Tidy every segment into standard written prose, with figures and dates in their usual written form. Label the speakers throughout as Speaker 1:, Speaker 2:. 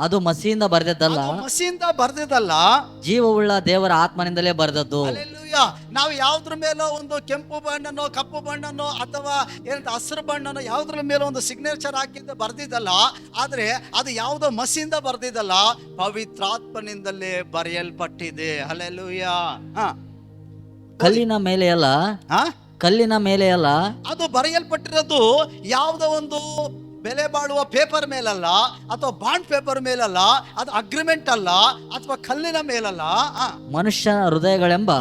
Speaker 1: ಅದು ಮಸಿಯಿಂದ ಬರೆದದ್ದಲ್ಲ,
Speaker 2: ಮಸಿಯಿಂದ ಬರ್ದಿದ್ದಲ್ಲ,
Speaker 1: ಜೀವವುಳ್ಳ ದೇವರ ಆತ್ಮನಿಂದಲೇ ಬರೆದದ್ದು.
Speaker 2: ನಾವು ಯಾವ್ದ್ರ ಮೇಲೋ ಒಂದು ಕೆಂಪು ಬಣ್ಣನೋ ಕಪ್ಪು ಬಣ್ಣನೋ ಅಥವಾ ಏನಂತ ಹಸಿರು ಬಣ್ಣನೋ ಯಾವ್ದ್ರ ಮೇಲೋ ಒಂದು ಸಿಗ್ನೇಚರ್ ಹಾಕಿದ್ದು ಬರ್ದಿದ್ದಲ್ಲ, ಆದ್ರೆ ಅದು ಯಾವುದೋ ಮಸಿಯಿಂದ ಬರ್ದಿದ್ದಲ್ಲ, ಪವಿತ್ರಾತ್ಮನಿಂದಲೇ ಬರೆಯಲ್ಪಟ್ಟಿದೆ. ಹಲ್ಲೆಲೂಯಾ.
Speaker 1: ಕಲ್ಲಿನ ಮೇಲೆ ಅಲ್ಲ, ಕಲ್ಲಿನ ಮೇಲೆ ಅಲ್ಲ,
Speaker 2: ಅದು ಬರೆಯಲ್ಪಟ್ಟಿರೋದು ಯಾವುದೋ ಒಂದು ಬೆಲೆ ಬಾಳುವ ಪೇಪರ್ ಮೇಲಲ್ಲ, ಅಥವಾ ಬಾಂಡ್ ಪೇಪರ್ ಮೇಲಲ್ಲ, ಅದು ಅಗ್ರಿಮೆಂಟ್ ಅಲ್ಲ, ಅಥವಾ ಕಲ್ಲಿನ ಮೇಲಲ್ಲ,
Speaker 1: ಮನುಷ್ಯನ ಹೃದಯಗಳೆಂಬ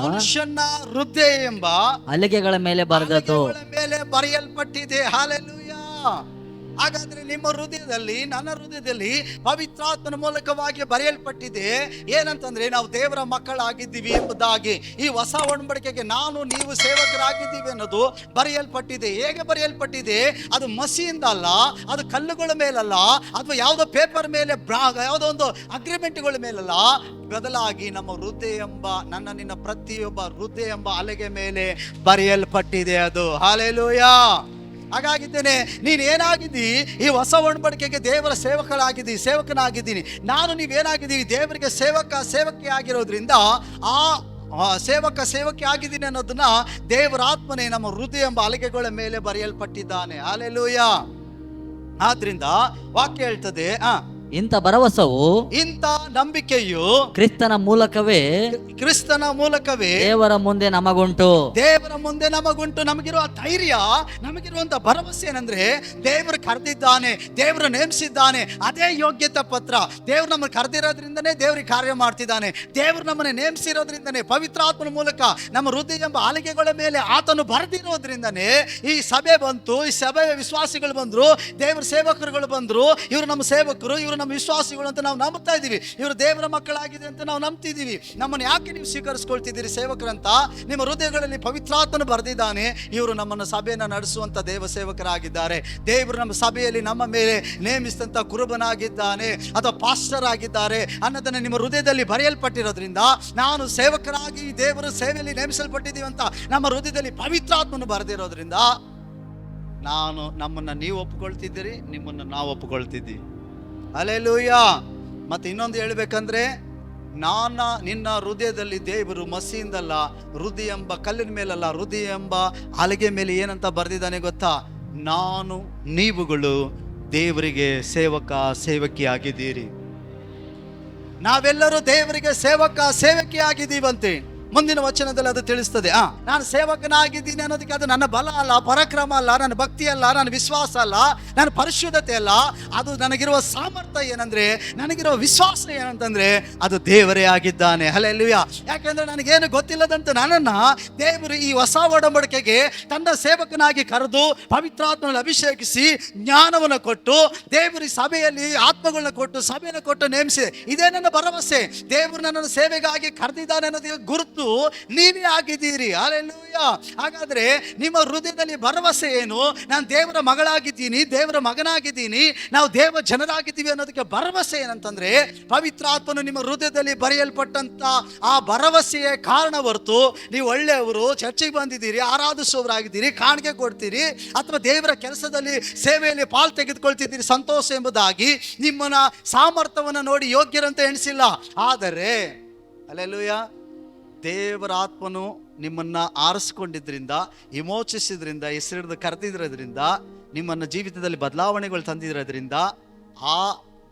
Speaker 2: ಹೃದಯ ಎಂಬ
Speaker 1: ಹಲಿಗೆಗಳ ಮೇಲೆ ಬರೆದದ್ದು,
Speaker 2: ಮೇಲೆ ಬರೆಯಲ್ಪಟ್ಟಿದೆ. ಹಲ್ಲೆಲೂಯಾ. ಹಾಗಾದ್ರೆ ನಿಮ್ಮ ಹೃದಯದಲ್ಲಿ, ನನ್ನ ಹೃದಯದಲ್ಲಿ ಪವಿತ್ರಾತ್ಮನ ಮೂಲಕವಾಗಿ ಬರೆಯಲ್ಪಟ್ಟಿದೆ. ಏನಂತಂದ್ರೆ ನಾವು ದೇವರ ಮಕ್ಕಳಾಗಿದ್ದೀವಿ ಎಂಬುದಾಗಿ. ಈ ಹೊಸ ಒಡಂಬಡಿಕೆಗೆ ನಾನು ನೀವು ಸೇವಕರಾಗಿದ್ದೀವಿ ಅನ್ನೋದು ಬರೆಯಲ್ಪಟ್ಟಿದೆ. ಹೇಗೆ ಬರೆಯಲ್ಪಟ್ಟಿದೆ? ಅದು ಮಸಿಯಿಂದ ಅಲ್ಲ, ಅದು ಕಲ್ಲುಗಳ ಮೇಲಲ್ಲ, ಅಥವಾ ಯಾವುದೋ ಪೇಪರ್ ಮೇಲೆ, ಯಾವುದೋ ಒಂದು ಅಗ್ರಿಮೆಂಟ್ಗಳ ಮೇಲಲ್ಲ, ಬದಲಾಗಿ ನಮ್ಮ ಹೃದಯ ಎಂಬ, ನನ್ನ ನಿನ್ನ ಪ್ರತಿಯೊಬ್ಬ ಹೃದಯ ಎಂಬ ಹಲಗೆ ಮೇಲೆ ಬರೆಯಲ್ಪಟ್ಟಿದೆ ಅದು. ಹಲ್ಲೆಲೂಯಾ. ಹಾಗಾಗಿದ್ದೇನೆ, ನೀನು ಏನಾಗಿದ್ದಿ? ಈ ಹೊಸ ಒಡಂಬಡಿಕೆಗೆ ದೇವರ ಸೇವಕನಾಗಿದ್ದೀನಿ ನಾನು. ನೀವೇನಾಗಿದ್ದೀವಿ? ದೇವರಿಗೆ ಸೇವಕಿ ಆಗಿರೋದ್ರಿಂದ ಆ ಸೇವಕಿ ಆಗಿದ್ದೀನಿ ಅನ್ನೋದನ್ನ ದೇವರ ಆತ್ಮನೇ ನಮ್ಮ ಹೃದಯ ಎಂಬ ಹಲಗೆಗಳ ಮೇಲೆ ಬರೆಯಲ್ಪಟ್ಟಿದ್ದಾನೆ. ಹಲ್ಲೆಲೂಯಾ. ಆದ್ರಿಂದ ವಾಕ್ಯ ಹೇಳ್ತದೆ,
Speaker 1: ಇಂಥ ಭರವಸವು,
Speaker 2: ಇಂಥ ನಂಬಿಕೆಯು
Speaker 1: ಕ್ರಿಸ್ತನ ಮೂಲಕವೇ ದೇವರ ಮುಂದೆ ನಮಗುಂಟು.
Speaker 2: ನಮಗಿರುವ ಧೈರ್ಯ, ನಮಗಿರುವಂತ ಭರವಸೆ ಏನಂದ್ರೆ, ದೇವರು ಕರೆದಿದ್ದಾನೆ, ದೇವರು ನೇಮಿಸಿದ್ದಾನೆ. ಅದೇ ಯೋಗ್ಯತಾ ಪತ್ರ. ದೇವ್ರು ನಮ್ಮನ್ನು ಕರೆದಿರೋದ್ರಿಂದನೇ ದೇವ್ರಿಗೆ ಕಾರ್ಯ ಮಾಡ್ತಿದ್ದಾನೆ. ದೇವ್ರು ನಮ್ಮನ್ನು ನೇಮಿಸಿರೋದ್ರಿಂದನೇ, ಪವಿತ್ರಾತ್ಮನ ಮೂಲಕ ನಮ್ಮ ಹೃದಯ ಎಂಬ ಹಲಗೆಗಳ ಮೇಲೆ ಆತನು ಬರೆದಿರೋದ್ರಿಂದನೇ ಈ ಸಭೆ ಬಂತು. ಈ ಸಭೆಯ ವಿಶ್ವಾಸಿಗಳು ಬಂದ್ರು, ದೇವರ ಸೇವಕರುಗಳು ಬಂದ್ರು. ಇವರು ನಮ್ಮ ಸೇವಕರು, ಇವರು ನಮ್ಮ ವಿಶ್ವಾಸಿಗಳು ಅಂತ ನಾವು ನಂಬ್ತಾ ಇದ್ದೀವಿ. ಇವರು ದೇವರ ಮಕ್ಕಳಾಗಿದೆ ಅಂತ ನಾವು ನಂಬ್ತಿದ್ದೀವಿ. ನಮ್ಮನ್ನು ಯಾಕೆ ನೀವು ಸ್ವೀಕರಿಸ್ಕೊಳ್ತಿದ್ದೀರಿ ಸೇವಕರಂತ? ನಿಮ್ಮ ಹೃದಯಗಳಲ್ಲಿ ಪವಿತ್ರಾತ್ಮನು ಬರೆದಿದ್ದಾನೆ. ಇವರು ನಮ್ಮನ್ನು ಸಭೆಯನ್ನು ನಡೆಸುವಂತ ದೇವ ಸೇವಕರಾಗಿದ್ದಾರೆ. ದೇವರು ನಮ್ಮ ಸಭೆಯಲ್ಲಿ ನಮ್ಮ ಮೇಲೆ ನೇಮಿಸಿದಂತ ಕುರುಬನಾಗಿದ್ದಾನೆ ಅಥವಾ ಪಾಸ್ಟರ್ ಆಗಿದ್ದಾರೆ ಅನ್ನೋದನ್ನ ನಿಮ್ಮ ಹೃದಯದಲ್ಲಿ ಬರೆಯಲ್ಪಟ್ಟಿರೋದ್ರಿಂದ, ನಾನು ಸೇವಕರಾಗಿ ದೇವರ ಸೇವೆಯಲ್ಲಿ ನೇಮಿಸಲ್ಪಟ್ಟಿದ್ದೀವಿ ಅಂತ ನಮ್ಮ ಹೃದಯದಲ್ಲಿ ಪವಿತ್ರಾತ್ಮನು ಬರೆದಿರೋದ್ರಿಂದ, ನಮ್ಮನ್ನ ನೀವು ಒಪ್ಪಿಕೊಳ್ತಿದ್ದೀರಿ, ನಿಮ್ಮನ್ನು ನಾವು ಒಪ್ಪಿಕೊಳ್ತಿದ್ದೀವಿ. ಹಲ್ಲೆಲೂಯಾ. ಮತ್ತೆ ಇನ್ನೊಂದು ಹೇಳ್ಬೇಕಂದ್ರೆ, ನಿನ್ನ ಹೃದಯದಲ್ಲಿ ದೇವರು ಮಸಿಯಿಂದಲ್ಲ, ಹೃದಯ ಎಂಬ ಕಲ್ಲಿನ ಮೇಲಲ್ಲ, ಹೃದಯ ಎಂಬ ಹಲಗೆ ಮೇಲೆ ಏನಂತ ಬರೆದಿದ್ದಾನೆ ಗೊತ್ತಾ? ನೀವುಗಳು ದೇವರಿಗೆ ಸೇವಕಿ ಆಗಿದ್ದೀರಿ. ನಾವೆಲ್ಲರೂ ದೇವರಿಗೆ ಸೇವಕಿ ಆಗಿದ್ದೀವಂತೆ. ಮುಂದಿನ ವಚನದಲ್ಲಿ ಅದು ತಿಳಿಸ್ತದೆ. ನಾನು ಸೇವಕನಾಗಿದ್ದೀನಿ ಅನ್ನೋದಕ್ಕೆ ಅದು ನನ್ನ ಬಲ ಅಲ್ಲ, ಪರಾಕ್ರಮ ಅಲ್ಲ, ನನ್ನ ಭಕ್ತಿ ಅಲ್ಲ, ನನ್ನ ವಿಶ್ವಾಸ ಅಲ್ಲ, ನನ್ನ ಪರಿಶುದ್ಧತೆ ಅಲ್ಲ. ಅದು ನನಗಿರುವ ಸಾಮರ್ಥ್ಯ ಏನಂದ್ರೆ, ನನಗಿರುವ ವಿಶ್ವಾಸ ಏನಂತಂದ್ರೆ, ಅದು ದೇವರೇ ಆಗಿದ್ದಾನೆ. ಹಲ್ಲೆಲೂಯಾ. ಯಾಕಂದ್ರೆ ನನಗೇನು ಗೊತ್ತಿಲ್ಲದಂತ ನನ್ನನ್ನ ದೇವರು ಈ ಹೊಸ ಒಡಂಬಡಿಕೆಗೆ ತನ್ನ ಸೇವಕನಾಗಿ ಕರೆದು ಪವಿತ್ರಾತ್ಮನಲ್ಲಿ ಅಭಿಷೇಕಿಸಿ ಜ್ಞಾನವನ್ನು ಕೊಟ್ಟು, ದೇವರು ಸಭೆಯಲ್ಲಿ ಆತ್ಮಗಳನ್ನ ಕೊಟ್ಟು, ಸಭೆಯನ್ನು ಕೊಟ್ಟು ನೇಮಿಸಿ. ಇದೇ ನನ್ನ ಭರವಸೆ. ದೇವರು ನನ್ನನ್ನು ಸೇವೆಗಾಗಿ ಕರೆದಿದ್ದಾನೆ ಅನ್ನೋದಕ್ಕೆ ಗುರುತು ನೀವೇ ಆಗಿದ್ದೀರಿ. ಹಲ್ಲೆಲೂಯಾ. ಹಾಗಾದ್ರೆ ನಿಮ್ಮ ಹೃದಯದಲ್ಲಿ ಭರವಸೆ ಏನು? ನಾನು ದೇವರ ಮಗಳಾಗಿದ್ದೀನಿ, ದೇವರ ಮಗನಾಗಿದ್ದೀನಿ, ನಾವು ದೇವ ಜನರಾಗಿದ್ದೀವಿ ಅನ್ನೋದಕ್ಕೆ ಭರವಸೆ ಏನಂತಂದ್ರೆ, ಪವಿತ್ರಾತ್ಮನು ನಿಮ್ಮ ಹೃದಯದಲ್ಲಿ ಬರೆಯಲ್ಪಟ್ಟಂತ ಆ ಭರವಸೆಯೇ ಕಾರಣ ಹೊರತು, ನೀವು ಒಳ್ಳೆಯವರು, ಚರ್ಚಿಗೆ ಬಂದಿದ್ದೀರಿ, ಆರಾಧಿಸುವವರಾಗಿದ್ದೀರಿ, ಕಾಣಿಕೆ ಕೊಡ್ತೀರಿ, ಅಥವಾ ದೇವರ ಕೆಲಸದಲ್ಲಿ ಸೇವೆಯಲ್ಲಿ ಪಾಲು ತೆಗೆದುಕೊಳ್ತಿದ್ದೀರಿ, ಸಂತೋಷ ಎಂಬುದಾಗಿ ನಿಮ್ಮನ್ನ ಸಾಮರ್ಥ್ಯವನ್ನು ನೋಡಿ ಯೋಗ್ಯರಂತ ಎಣಿಸಿಲ್ಲ. ಆದರೆ ಹಲ್ಲೆಲೂಯಾ, ದೇವರ ಆತ್ಮನು ನಿಮ್ಮನ್ನ ಆರಿಸ್ಕೊಂಡಿದ್ರಿಂದ, ವಿಮೋಚಿಸಿದ್ರಿಂದ, ಹೆಸರಿಡಿದು ಕರೆದಿರೋದ್ರಿಂದ, ನಿಮ್ಮನ್ನ ಜೀವಿತದಲ್ಲಿ ಬದಲಾವಣೆಗಳು ತಂದಿರೋದ್ರಿಂದ, ಆ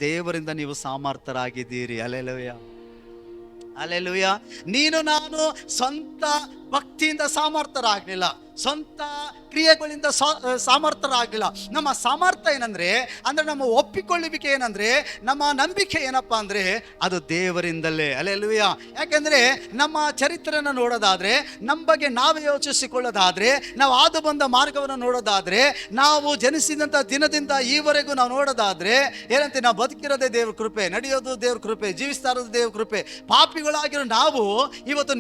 Speaker 2: ದೇವರಿಂದ ನೀವು ಸಾಮರ್ಥ್ಯರಾಗಿದ್ದೀರಿ. ಹಲ್ಲೆಲೂಯಾ. ಹಲ್ಲೆಲೂಯಾ. ನೀನು ನಾನು ಸ್ವಂತ ಭಕ್ತಿಯಿಂದ ಸಾಮರ್ಥ್ಯರಾಗಲಿಲ್ಲ, ಸ್ವಂತ ಕ್ರಿಯೆಗಳಿಂದ ಸಾಮರ್ಥ್ಯರಾಗಲಿಲ್ಲ. ನಮ್ಮ ಸಾಮರ್ಥ್ಯ ಏನಂದ್ರೆ, ನಮ್ಮ ಒಪ್ಪಿಕೊಳ್ಳುವಿಕೆ ಏನಂದ್ರೆ, ನಮ್ಮ ನಂಬಿಕೆ ಏನಪ್ಪ ಅಂದ್ರೆ, ಅದು ದೇವರಿಂದಲೇ. ಹಲ್ಲೆಲೂಯಾ. ಯಾಕೆಂದ್ರೆ ನಮ್ಮ ಚರಿತ್ರೆಯನ್ನು ನೋಡೋದಾದ್ರೆ, ನಮ್ಮ ಬಗ್ಗೆ ನಾವೇ ಯೋಚಿಸಿಕೊಳ್ಳೋದಾದ್ರೆ, ನಾವು ಹಾದು ಬಂದ ಮಾರ್ಗವನ್ನು ನೋಡೋದಾದ್ರೆ, ನಾವು ಜನಿಸಿದಂಥ ದಿನದಿಂದ ಈವರೆಗೂ ನಾವು ನೋಡೋದಾದ್ರೆ ಏನಂತೆ, ನಾವು ಬದುಕಿರೋದೇ ದೇವ್ರ ಕೃಪೆ, ನಡೆಯೋದು ದೇವ್ರ ಕೃಪೆ, ಜೀವಿಸ್ತಾ ಇರೋದು ದೇವ್ರ ಕೃಪೆ. ಪಾಪಿಗಳಾಗಿರೋ ನಾವು ಇವತ್ತು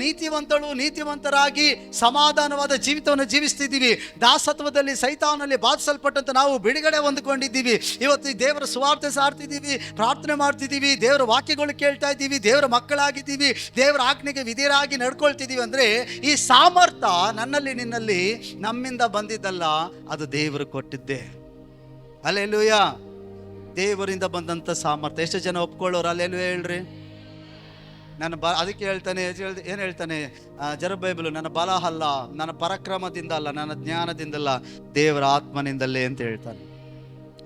Speaker 2: ನೀತಿವಂತರಾಗಿ ಸಮಾಧಾನವಾದ ಜೀವಿತವನ್ನು ಜೀವಿಸ್ತಿದ್ದೀವಿ. ದಾಸತ್ವದಲ್ಲಿ ಸೈತಾನಲ್ಲಿ ಬಾಧಿಸಲ್ಪಟ್ಟಂತ ನಾವು ಬಿಡುಗಡೆ ಹೊಂದಿಕೊಂಡಿದ್ದೀವಿ. ಇವತ್ತು ದೇವರ ಸುವಾರ್ತೆ ಸಾರ್ತಿದ್ದೀವಿ, ಪ್ರಾರ್ಥನೆ ಮಾಡ್ತಿದ್ದೀವಿ, ದೇವರ ವಾಕ್ಯಗಳು ಕೇಳ್ತಾ ಇದ್ದೀವಿ, ದೇವರ ಮಕ್ಕಳಾಗಿದ್ದೀವಿ, ದೇವರ ಆಜ್ಞೆಗೆ ವಿಧೇಯರಾಗಿ ನಡ್ಕೊಳ್ತಿದ್ದೀವಿ. ಅಂದ್ರೆ ಈ ಸಾಮರ್ಥ್ಯ ನನ್ನಲ್ಲಿ ನಿನ್ನಲ್ಲಿ ನಮ್ಮಿಂದ ಬಂದಿದ್ದಲ್ಲ, ಅದು ದೇವರು ಕೊಟ್ಟಿದ್ದೆ. ಹಲ್ಲೆಲೂಯಾ. ದೇವರಿಂದ ಬಂದಂಥ ಸಾಮರ್ಥ್ಯ. ಎಷ್ಟು ಜನ ಒಪ್ಕೊಳ್ಳೋರು ಅಲ್ಲೆಲ್ಲೂ ಹೇಳ್ರಿ? ಅದಕ್ಕೆ ಹೇಳ್ತಾನೆ, ಏನು ಹೇಳ್ತಾನೆ ಜೆರುಬ್ಬಾಬೆಲ್, ನನ್ನ ಬಲ ಅಲ್ಲ, ನನ್ನ ಪರಾಕ್ರಮದಿಂದ ಅಲ್ಲ, ನನ್ನ ಜ್ಞಾನದಿಂದಲ್ಲ, ದೇವರ ಆತ್ಮನಿಂದಲೇ ಅಂತ ಹೇಳ್ತಾನೆ.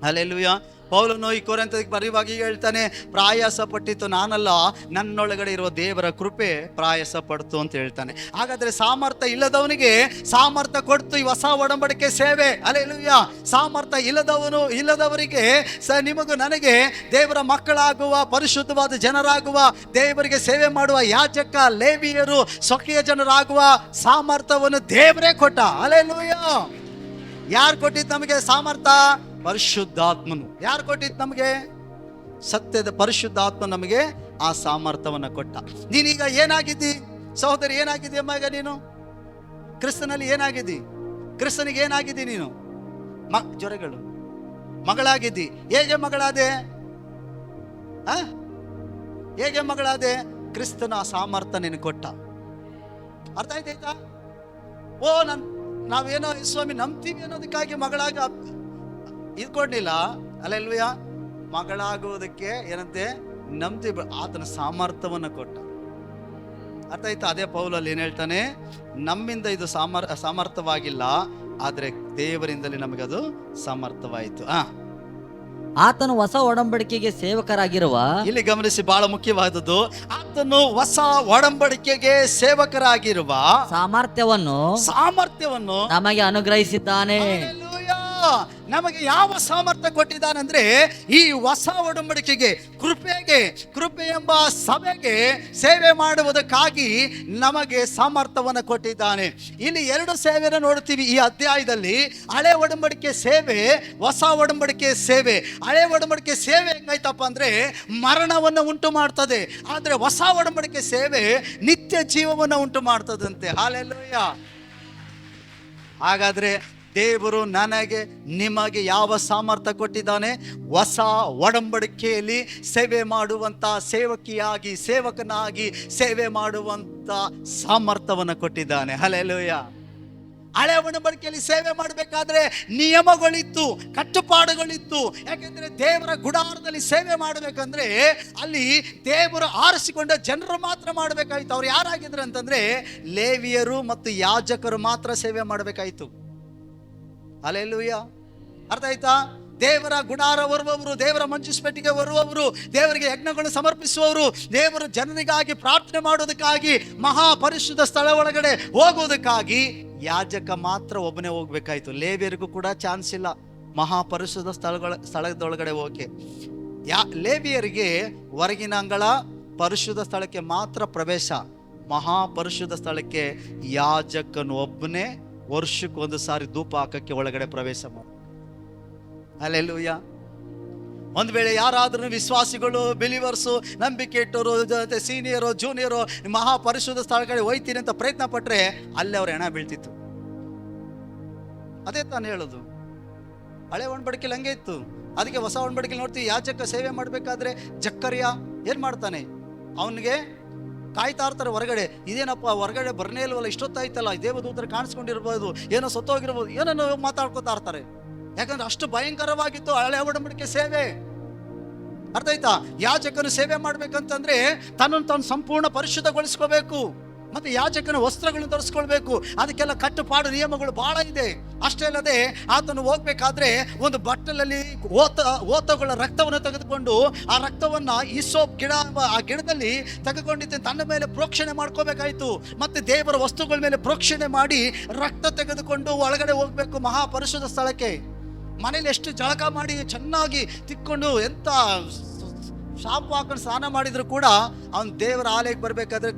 Speaker 2: ಹಲ್ಲೆಲೂಯಾ. ಪೌಲನು ಈ ಕೊರಿಂಥದಕ್ಕೆ ಬರೆಯುವಾಗ ಹೇಳ್ತಾನೆ, ಪ್ರಯಾಸ ಪಟ್ಟಿತು ನಾನಲ್ಲ, ನನ್ನೊಳಗಡೆ ಇರುವ ದೇವರ ಕೃಪೆ ಪ್ರಯಾಸ ಪಡ್ತು ಅಂತ ಹೇಳ್ತಾನೆ. ಹಾಗಾದ್ರೆ ಸಾಮರ್ಥ್ಯ ಇಲ್ಲದವನಿಗೆ ಸಾಮರ್ಥ್ಯ ಕೊಡ್ತು ಈ ಹೊಸ ಒಡಂಬಡಿಕೆ ಸೇವೆ. ಹಲ್ಲೆಲೂಯಾ. ಸಾಮರ್ಥ್ಯ ಇಲ್ಲದವರಿಗೆ ನಿಮಗೂ ನನಗೆ ದೇವರ ಮಕ್ಕಳಾಗುವ, ಪರಿಶುದ್ಧವಾದ ಜನರಾಗುವ, ದೇವರಿಗೆ ಸೇವೆ ಮಾಡುವ ಯಾಜಕ, ಲೇವಿಯರು, ಸ್ವಕೀಯ ಜನರಾಗುವ ಸಾಮರ್ಥ್ಯವನ್ನು ದೇವರೇ ಕೊಟ್ಟ. ಹಲ್ಲೆಲೂಯಾ. ಯಾರು ಕೊಟ್ಟಿದ್ದು ನಮಗೆ ಸಾಮರ್ಥ್ಯ? ಪರಿಶುದ್ಧಾತ್ಮನು. ಯಾರು ಕೊಟ್ಟಿದ್ದು ನಮಗೆ? ಸತ್ಯದ ಪರಿಶುದ್ಧಾತ್ಮ ನಮಗೆ ಆ ಸಾಮರ್ಥ್ಯವನ್ನು ಕೊಟ್ಟ. ನೀನೀಗ ಏನಾಗಿದ್ದಿ ಸಹೋದರಿ? ಏನಾಗಿದ್ದಿ ಅಮ್ಮ? ಈಗ ನೀನು ಕ್ರಿಸ್ತನಲ್ಲಿ ಏನಾಗಿದ್ದಿ? ಕ್ರಿಸ್ತನಿಗೆ ಏನಾಗಿದ್ದಿ ನೀನು? ಜ್ವರಗಳು ಮಗಳಾಗಿದ್ದಿ. ಹೇಗೆ ಮಗಳಾದೆ? ಹೇಗೆ ಮಗಳಾದೆ? ಕ್ರಿಸ್ತನ ಆ ಸಾಮರ್ಥ್ಯ ನಿನಗೆ ಕೊಟ್ಟ. ಅರ್ಥ ಆಯ್ತಾಯ್ತಾ? ನಾವೇನೋ ಸ್ವಾಮಿ ನಂಬ್ತೀವಿ ಅನ್ನೋದಕ್ಕಾಗಿ ಮಗಳಾಗ ಇದ್ಕೊಂಡಿಲ್ಲ. ಹಲ್ಲೆಲೂಯಾ. ಮಗಳಾಗುವುದಕ್ಕೆ ಏನಂತೆ ನಂಬ್ತೀವಿ, ಆತನ ಸಾಮರ್ಥ್ಯವನ್ನು ಕೊಟ್ಟ. ಅರ್ಥ ಆಯ್ತಾ? ಅದೇ ಪೌಲಲ್ಲಿ ಏನು ಹೇಳ್ತಾನೆ, ನಮ್ಮಿಂದ ಇದು ಸಾಮರ್ಥ್ಯವಾಗಿಲ್ಲ, ಆದರೆ ದೇವರಿಂದಲೇ ನಮಗದು ಸಾಮರ್ಥ್ಯವಾಯಿತು.
Speaker 1: ಆತನು ಹೊಸ ಒಡಂಬಡಿಕೆಗೆ ಸೇವಕರಾಗಿರುವ,
Speaker 2: ಇಲ್ಲಿ ಗಮನಿಸಿ, ಬಹಳ ಮುಖ್ಯವಾದದ್ದು, ಆತನು ಹೊಸ ಒಡಂಬಡಿಕೆಗೆ ಸೇವಕರಾಗಿರುವ ಸಾಮರ್ಥ್ಯವನ್ನು ನಮಗೆ
Speaker 1: ಅನುಗ್ರಹಿಸಿದ್ದಾನೆ.
Speaker 2: ನಮಗೆ ಯಾವ ಸಾಮರ್ಥ್ಯ ಕೊಟ್ಟಿದ್ದಾನಂದ್ರೆ, ಈ ಹೊಸ ಒಡಂಬಡಿಕೆಗೆ, ಕೃಪೆ ಎಂಬ ಸಭೆಗೆ ಸೇವೆ ಮಾಡುವುದಕ್ಕಾಗಿ ನಮಗೆ ಸಾಮರ್ಥ್ಯವನ್ನು ಕೊಟ್ಟಿದ್ದಾನೆ. ಇಲ್ಲಿ ಎರಡು ಸೇವೆಯನ್ನು ನೋಡ್ತೀವಿ ಈ ಅಧ್ಯಾಯದಲ್ಲಿ. ಹಳೆ ಒಡಂಬಡಿಕೆ ಸೇವೆ, ಹೊಸ ಒಡಂಬಡಿಕೆ ಸೇವೆ. ಹಳೆ ಒಡಂಬಡಿಕೆ ಸೇವೆ ಹೆಂಗಾಯ್ತಪ್ಪ ಅಂದ್ರೆ ಮರಣವನ್ನು ಉಂಟು ಮಾಡ್ತದೆ, ಆದ್ರೆ ಹೊಸ ಒಡಂಬಡಿಕೆ ಸೇವೆ ನಿತ್ಯ ಜೀವವನ್ನು ಉಂಟು ಮಾಡ್ತದಂತೆ. ಹಲ್ಲೆಲೂಯಾ. ಹಾಗಾದ್ರೆ ದೇವರು ನನಗೆ ನಿಮಗೆ ಯಾವ ಸಾಮರ್ಥ್ಯ ಕೊಟ್ಟಿದ್ದಾನೆ? ಹೊಸ ಒಡಂಬಡಿಕೆಯಲ್ಲಿ ಸೇವೆ ಮಾಡುವಂಥ ಸೇವಕನಾಗಿ ಸೇವೆ ಮಾಡುವಂಥ ಸಾಮರ್ಥ್ಯವನ್ನು ಕೊಟ್ಟಿದ್ದಾನೆ. ಹಲ್ಲೆಲೂಯಾ. ಹಳೆ ಒಡಂಬಡಿಕೆಯಲ್ಲಿ ಸೇವೆ ಮಾಡಬೇಕಾದ್ರೆ ನಿಯಮಗಳಿತ್ತು, ಕಟ್ಟುಪಾಡುಗಳಿತ್ತು. ಯಾಕೆಂದ್ರೆ ದೇವರ ಗುಡಾರದಲ್ಲಿ ಸೇವೆ ಮಾಡಬೇಕಂದ್ರೆ ಅಲ್ಲಿ ದೇವರು ಆರಿಸಿಕೊಂಡ ಜನರು ಮಾತ್ರ ಮಾಡಬೇಕಾಯ್ತು. ಅವ್ರು ಯಾರಾಗಿದ್ರು ಅಂತಂದ್ರೆ ಲೇವಿಯರು ಮತ್ತು ಯಾಜಕರು ಮಾತ್ರ ಸೇವೆ ಮಾಡಬೇಕಾಯ್ತು. ಹಲ್ಲೆಲೂಯಾ. ಅರ್ಥ ಆಯ್ತಾ? ದೇವರ ಗುಡಾರ ಬರುವವರು, ದೇವರ ಮಂಜುಸ್ಪೆಟ್ಟಿಗೆ ಬರುವವರು, ದೇವರಿಗೆ ಯಜ್ಞಗಳನ್ನು ಸಮರ್ಪಿಸುವವರು, ದೇವರ ಜನರಿಗಾಗಿ ಪ್ರಾರ್ಥನೆ ಮಾಡೋದಕ್ಕಾಗಿ ಮಹಾಪರಿಶುದ್ಧ ಸ್ಥಳ ಒಳಗಡೆ ಹೋಗುವುದಕ್ಕಾಗಿ ಯಾಜಕ ಮಾತ್ರ ಒಬ್ಬನೇ ಹೋಗ್ಬೇಕಾಯ್ತು. ಲೇವಿಯರಿಗೂ ಕೂಡ ಚಾನ್ಸ್ ಇಲ್ಲ ಮಹಾಪರಿಶುದ್ಧ ಸ್ಥಳದೊಳಗಡೆ ಹೋಗಕ್ಕೆ. ಲೇವಿಯರಿಗೆ ಹೊರಗಿನ ಅಂಗಳ ಪರಿಶುದ್ಧ ಸ್ಥಳಕ್ಕೆ ಮಾತ್ರ ಪ್ರವೇಶ. ಮಹಾಪರಿಶುದ್ಧ ಸ್ಥಳಕ್ಕೆ ಯಾಜಕನು ಒಬ್ಬನೇ ವರ್ಷಕ್ಕೊಂದು ಸಾರಿ ಧೂಪ ಹಾಕಕ್ಕೆ ಒಳಗಡೆ ಪ್ರವೇಶ ಮಾಡಿ. ಹಲ್ಲೆಲೂಯಾ. ಒಂದು ವೇಳೆ ಯಾರಾದ್ರೂ ವಿಶ್ವಾಸಿಗಳು, ಬಿಲಿವರ್ಸು, ನಂಬಿಕೆ ಇಟ್ಟವರು, ಸೀನಿಯರು, ಜೂನಿಯರು ಮಹಾಪರಿಶುದ್ಧ ಸ್ಥಳಗಳಿಗೆ ಹೋಯ್ತೀನಿ ಅಂತ ಪ್ರಯತ್ನ ಪಟ್ರೆ ಅಲ್ಲೇ ಅವ್ರ ಹೆಣ ಬೀಳ್ತಿತ್ತು. ಅದೇ ತಾನು ಹೇಳೋದು. ಹಳೆ ಒಡಂಬಡಿಕೆಯಲ್ಲಿ ಹಂಗೆ ಇತ್ತು. ಅದಕ್ಕೆ ಹೊಸ ಒಡಂಬಡಿಕೆಯಲ್ಲಿ ನೋಡ್ತೀವಿ, ಯಾಜಕ ಸೇವೆ ಮಾಡಬೇಕಾದ್ರೆ ಜಕ್ಕರ್ಯ ಏನ್ ಮಾಡ್ತಾನೆ, ಅವನಿಗೆ ಕಾಯ್ತಾ ಇರ್ತಾರೆ ಹೊರಗಡೆ. ಇದೇನಪ್ಪ ಹೊರಗಡೆ ಬರ್ನೇ ಇಲ್ವಲ್ಲ, ಇಷ್ಟೊತ್ತಾಯ್ತಲ್ಲ, ದೇವದೂತರು ಕಾಣಿಸ್ಕೊಂಡಿರ್ಬೋದು, ಏನೋ ಸತ್ತೋಗಿರ್ಬೋದು, ಏನೋ ಮಾತಾಡ್ಕೊತಾ ಇರ್ತಾರೆ. ಯಾಕಂದ್ರೆ ಅಷ್ಟು ಭಯಂಕರವಾಗಿತ್ತು ಹಳೆ ಒಡಂಬಡಿಕೆ ಸೇವೆ. ಅರ್ಥ ಆಯ್ತಾ? ಯಾಜಕನು ಸೇವೆ ಮಾಡ್ಬೇಕಂತಂದ್ರೆ ತನ್ನನ್ನು ತಾನು ಸಂಪೂರ್ಣ ಪರಿಶುದ್ಧಗೊಳಿಸ್ಕೋಬೇಕು, ಮತ್ತೆ ಯಾಜಕನ ವಸ್ತ್ರಗಳನ್ನು ಧರಿಸ್ಕೊಳ್ಬೇಕು. ಅದಕ್ಕೆಲ್ಲ ಕಟ್ಟುಪಾಡು ನಿಯಮಗಳು ಬಹಳ ಇದೆ. ಅಷ್ಟೇ ಅಲ್ಲದೆ ಆತನು ಹೋಗ್ಬೇಕಾದ್ರೆ ಒಂದು ಬಟ್ಟಲಲ್ಲಿ ಓತಗಳ ರಕ್ತವನ್ನು ತೆಗೆದುಕೊಂಡು ಆ ರಕ್ತವನ್ನ ಈಸೋಪ್ ಗಿಡ ಆ ಗಿಡದಲ್ಲಿ ತೆಗೆದುಕೊಂಡಿದ್ದೆ ತನ್ನ ಮೇಲೆ ಪ್ರೋಕ್ಷಣೆ ಮಾಡ್ಕೋಬೇಕಾಯ್ತು. ಮತ್ತೆ ದೇವರ ವಸ್ತುಗಳ ಮೇಲೆ ಪ್ರೋಕ್ಷಣೆ ಮಾಡಿ ರಕ್ತ ತೆಗೆದುಕೊಂಡು ಒಳಗಡೆ ಹೋಗ್ಬೇಕು ಮಹಾಪರಿಶುದ್ಧ ಸ್ಥಳಕ್ಕೆ. ಮನೇಲಿ ಎಷ್ಟು ಜಳಕ ಮಾಡಿ ಚೆನ್ನಾಗಿ ತಿಕ್ಕೊಂಡು ಎಂತ ಶಾಂಪು ಹಾಕೊಂಡು ಸ್ನಾನ ಮಾಡಿದ್ರು ಕೂಡ ಅವನು ದೇವರ ಆಲಯಕ್ಕೆ ಬರಬೇಕಾದ್ರೆ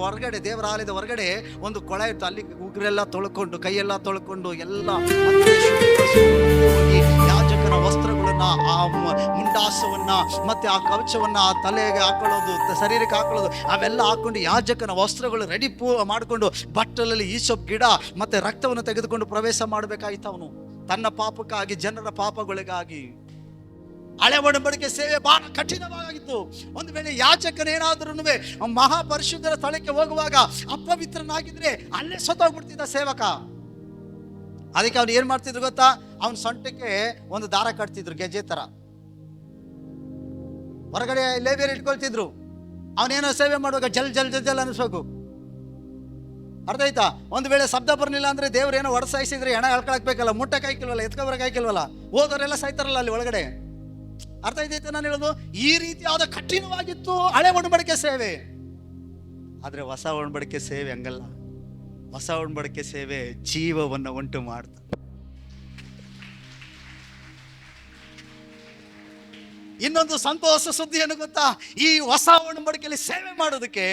Speaker 2: ಹೊರಗಡೆ ದೇವರ ಆಲಯದ ಹೊರಗಡೆ ಒಂದು ಕೊಳ ಇತ್ತು. ಅಲ್ಲಿ ಉಗುರೆಲ್ಲ ತೊಳ್ಕೊಂಡು, ಕೈಯೆಲ್ಲ ತೊಳ್ಕೊಂಡು ಎಲ್ಲ ಯಾಜಕನ ವಸ್ತ್ರಗಳನ್ನ, ಆ ಮುಂಡಾಸವನ್ನ, ಮತ್ತೆ ಆ ಕವಚವನ್ನ ಆ ತಲೆಗೆ ಹಾಕೊಳ್ಳೋದು, ಶರೀರಕ್ಕೆ ಹಾಕೊಳ್ಳೋದು, ಅವೆಲ್ಲ ಹಾಕೊಂಡು ಯಾಜಕನ ವಸ್ತ್ರಗಳು ರೆಡಿ ಮಾಡಿಕೊಂಡು ಬಟ್ಟಲಲ್ಲಿ ಈಸೋಪ್ ಗಿಡ ಮತ್ತೆ ರಕ್ತವನ್ನು ತೆಗೆದುಕೊಂಡು ಪ್ರವೇಶ ಮಾಡಬೇಕಾಯ್ತು ಅವನು, ತನ್ನ ಪಾಪಕ್ಕಾಗಿ, ಜನರ ಪಾಪಗಳಿಗಾಗಿ. ಹಳೆ ಒಡಂಬಡಿಕೆ ಸೇವೆ ಬಹಳ ಕಠಿಣವಾಗಿತ್ತು. ಒಂದು ವೇಳೆ ಯಾಜಕನೇನಾದ್ರೂ ಮಹಾಪರಿಶುದ್ಧರ ಸ್ಥಳಕ್ಕೆ ಹೋಗುವಾಗ ಅಪವಿತ್ರನಾಗಿದ್ರೆ ಅಲ್ಲೇ ಸತ್ತೋಗ್ಬಿಡ್ತಿದ್ದ ಸೇವಕ. ಅದಕ್ಕೆ ಅವ್ನು ಏನ್ ಮಾಡ್ತಿದ್ರು ಗೊತ್ತಾ? ಅವನ ಸೊಂಟಕ್ಕೆ ಒಂದು ದಾರ ಕಟ್ತಿದ್ರು, ಗೆಜ್ಜೆ ತರ. ಹೊರಗಡೆ ಲೇವಿಯರ್ ಇಟ್ಕೊಳ್ತಿದ್ರು. ಅವನೇನೋ ಸೇವೆ ಮಾಡುವಾಗ ಜಲ್ ಜಲ್ ಜಲ್ ಜಲ್ ಅನಿಸ್ಬೇಕು. ಅರ್ಥ ಆಯ್ತಾ? ಒಂದು ವೇಳೆ ಶಬ್ದ ಬರಲಿಲ್ಲ ಅಂದ್ರೆ ದೇವ್ರು ಏನೋ ಹೊಡೆಸಾಯಿಸಿದ್ರೆ ಹೆಣ ಎಳ್ಕೊಳಕ್ಬೇಕಲ್ಲ, ಮುಟ್ಟಕ್ಕೆ ಹಾಕಿಲ್ವಲ್ಲ, ಎತ್ಕೊಬರಕ್ಕೆ ಹಾಕಿಲ್ವಲ್ಲ, ಹೋದವರೆಲ್ಲ ಸಾಯ್ತಾರಲ್ಲ ಅಲ್ಲಿ ಒಳಗಡೆ. ಅರ್ಥ ಆಯ್ತೈತೆ ನಾನು ಹೇಳೋದು? ಈ ರೀತಿಯಾದ ಕಠಿಣವಾಗಿತ್ತು ಹಳೆ ಒಡಂಬಡಿಕೆ ಸೇವೆ. ಆದ್ರೆ ಹೊಸ ಒಡಂಬಡಿಕೆ ಸೇವೆ ಹಂಗಲ್ಲ. ಹೊಸ ಒಡಂಬಡಿಕೆ ಸೇವೆ ಜೀವವನ್ನು ಉಂಟು ಮಾಡ್ತ. ಇನ್ನೊಂದು ಸಂತೋಷ ಸುದ್ದಿ ಏನು ಗೊತ್ತಾ? ಈ ಹೊಸ ಒಡಂಬಡಿಕೆಯಲ್ಲಿ ಸೇವೆ ಮಾಡೋದಕ್ಕೆ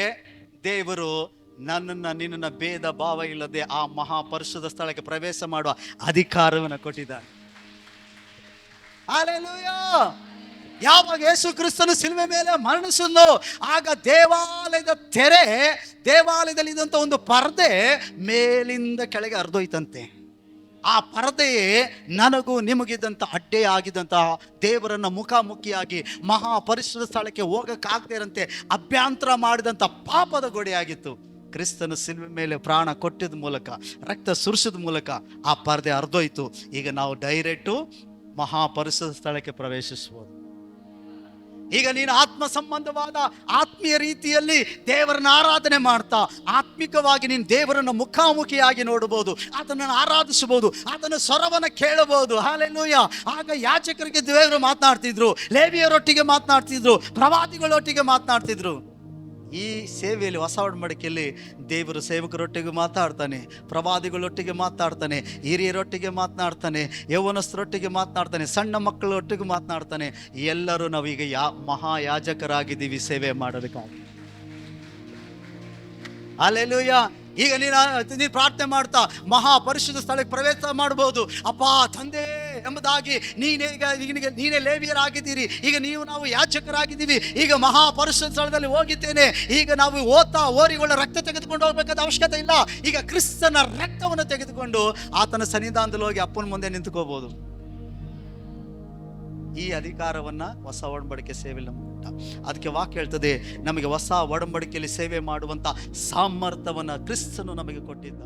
Speaker 2: ದೇವರು ನಿನ್ನನ್ನ ಭೇದ ಭಾವ ಇಲ್ಲದೆ ಆ ಮಹಾಪರಿಶುದ್ಧ ಸ್ಥಳಕ್ಕೆ ಪ್ರವೇಶ ಮಾಡುವ ಅಧಿಕಾರವನ್ನು ಕೊಟ್ಟಿದ್ದಾನೆ. ಹಲ್ಲೆಲೂಯಾ! ಯಾವಾಗ ಯೇಸು ಕ್ರಿಸ್ತನು ಶಿಲುಬೆ ಮೇಲೆ ಮರಣಿಸಿದ್ನೋ ಆಗ ದೇವಾಲಯದ ತೆರೆ, ದೇವಾಲಯದಲ್ಲಿ ಇದ್ದಂಥ ಒಂದು ಪರದೆ ಮೇಲಿಂದ ಕೆಳಗೆ ಹರಿದೋಯ್ತಂತೆ. ಆ ಪರದೆಯೇ ನನಗೂ ನಿಮಗಿದ್ದಂಥ ಅಡ್ಡೆ ಆಗಿದ್ದಂತಹ ದೇವರನ್ನ ಮುಖಾಮುಖಿಯಾಗಿ ಮಹಾಪರಿಶುದ್ಧ ಸ್ಥಳಕ್ಕೆ ಹೋಗಕ್ಕಾಗದೇ ಇರಂತೆ ಅಭ್ಯಂತರ ಮಾಡಿದಂಥ ಪಾಪದ ಗೋಡೆಯಾಗಿತ್ತು. ಕ್ರಿಸ್ತನು ಶಿಲುಬೆ ಮೇಲೆ ಪ್ರಾಣ ಕೊಟ್ಟಿದ ಮೂಲಕ, ರಕ್ತ ಸುರಿಸಿದ ಮೂಲಕ ಆ ಪರದೆ ಹರಿದೋಯ್ತು. ಈಗ ನಾವು ಡೈರೆಕ್ಟು ಮಹಾಪರಿಶುದ್ಧ ಸ್ಥಳಕ್ಕೆ ಪ್ರವೇಶಿಸಬಹುದು. ಈಗ ನೀನು ಆತ್ಮ ಸಂಬಂಧವಾದ ಆತ್ಮೀಯ ರೀತಿಯಲ್ಲಿ ದೇವರನ್ನ ಆರಾಧನೆ ಮಾಡ್ತಾ ಆತ್ಮಿಕವಾಗಿ ನೀನು ದೇವರನ್ನು ಮುಖಾಮುಖಿಯಾಗಿ ನೋಡಬಹುದು, ಆತನನ್ನು ಆರಾಧಿಸಬಹುದು, ಆತನ ಸ್ವರವನ್ನು ಕೇಳಬಹುದು. ಹಲ್ಲೆಲೂಯಾ! ಆಗ ಯಾಜಕರಿಗೆ ದೇವರು ಮಾತನಾಡ್ತಿದ್ರು, ಲೇವಿಯರೊಟ್ಟಿಗೆ ಮಾತನಾಡ್ತಿದ್ರು, ಪ್ರವಾದಿಗಳೊಟ್ಟಿಗೆ ಮಾತನಾಡ್ತಿದ್ರು. ಈ ಸೇವೆಯಲ್ಲಿ ಹೊಸ ಒಡಂಬಡಿಕೆಯಲ್ಲಿ ದೇವರು ಸೇವಕರೊಟ್ಟಿಗೆ ಮಾತಾಡ್ತಾನೆ, ಪ್ರವಾದಿಗಳೊಟ್ಟಿಗೆ ಮಾತನಾಡ್ತಾನೆ, ಹಿರಿಯರೊಟ್ಟಿಗೆ ಮಾತನಾಡ್ತಾನೆ, ಯೌವನಸ್ಥರೊಟ್ಟಿಗೆ ಮಾತನಾಡ್ತಾನೆ, ಸಣ್ಣ ಮಕ್ಕಳೊಟ್ಟಿಗೆ ಮಾತನಾಡ್ತಾನೆ. ಎಲ್ಲರೂ ನಾವೀಗ ಮಹಾಯಾಜಕರಾಗಿದ್ದೀವಿ ಸೇವೆ ಮಾಡೋದಕ್ಕಾಗಿ. ಹಲ್ಲೆಲೂಯಾ! ಈಗ ನೀನು ಪ್ರಾರ್ಥನೆ ಮಾಡ್ತಾ ಮಹಾಪರಿಶುದ್ಧ ಸ್ಥಳಕ್ಕೆ ಪ್ರವೇಶ ಮಾಡಬಹುದು. ಅಪ್ಪ ತಂದೆ ಎಂಬುದಾಗಿ ನೀನೇ ಲೇವಿಯರಾಗಿದ್ದೀರಿ, ಈಗ ನಾವು ಯಾಜಕರಾಗಿದ್ದೀವಿ. ಈಗ ಮಹಾಪರಿಶುದ್ಧ ಸ್ಥಳದಲ್ಲಿ ಹೋಗಿದ್ದೇನೆ. ಈಗ ನಾವು ಓರಿಗಳ ರಕ್ತ ತೆಗೆದುಕೊಂಡು ಹೋಗ್ಬೇಕಾದ ಅವಶ್ಯಕತೆ ಇಲ್ಲ. ಈಗ ಕ್ರಿಸ್ತನ ರಕ್ತವನ್ನು ತೆಗೆದುಕೊಂಡು ಆತನ ಸನ್ನಿಧಾನದಲ್ಲಿ ಹೋಗಿ ಅಪ್ಪನ ಮುಂದೆ ನಿಂತುಕೋಬಹುದು. ಈ ಅಧಿಕಾರವನ್ನ ಹೊಸ ಒಡಂಬಡಿಕೆ ಸೇವೆಯಲ್ಲಿ ನಮಗೆ ಉಂಟ. ಅದಕ್ಕೆ ವಾಕ್ಯ ಹೇಳ್ತದೆ, ನಮಗೆ ಹೊಸ ಒಡಂಬಡಿಕೆಯಲ್ಲಿ ಸೇವೆ ಮಾಡುವಂತ ಸಾಮರ್ಥ್ಯವನ್ನ ಕ್ರಿಸ್ತನು ನಮಗೆ ಕೊಟ್ಟಿದ್ದ.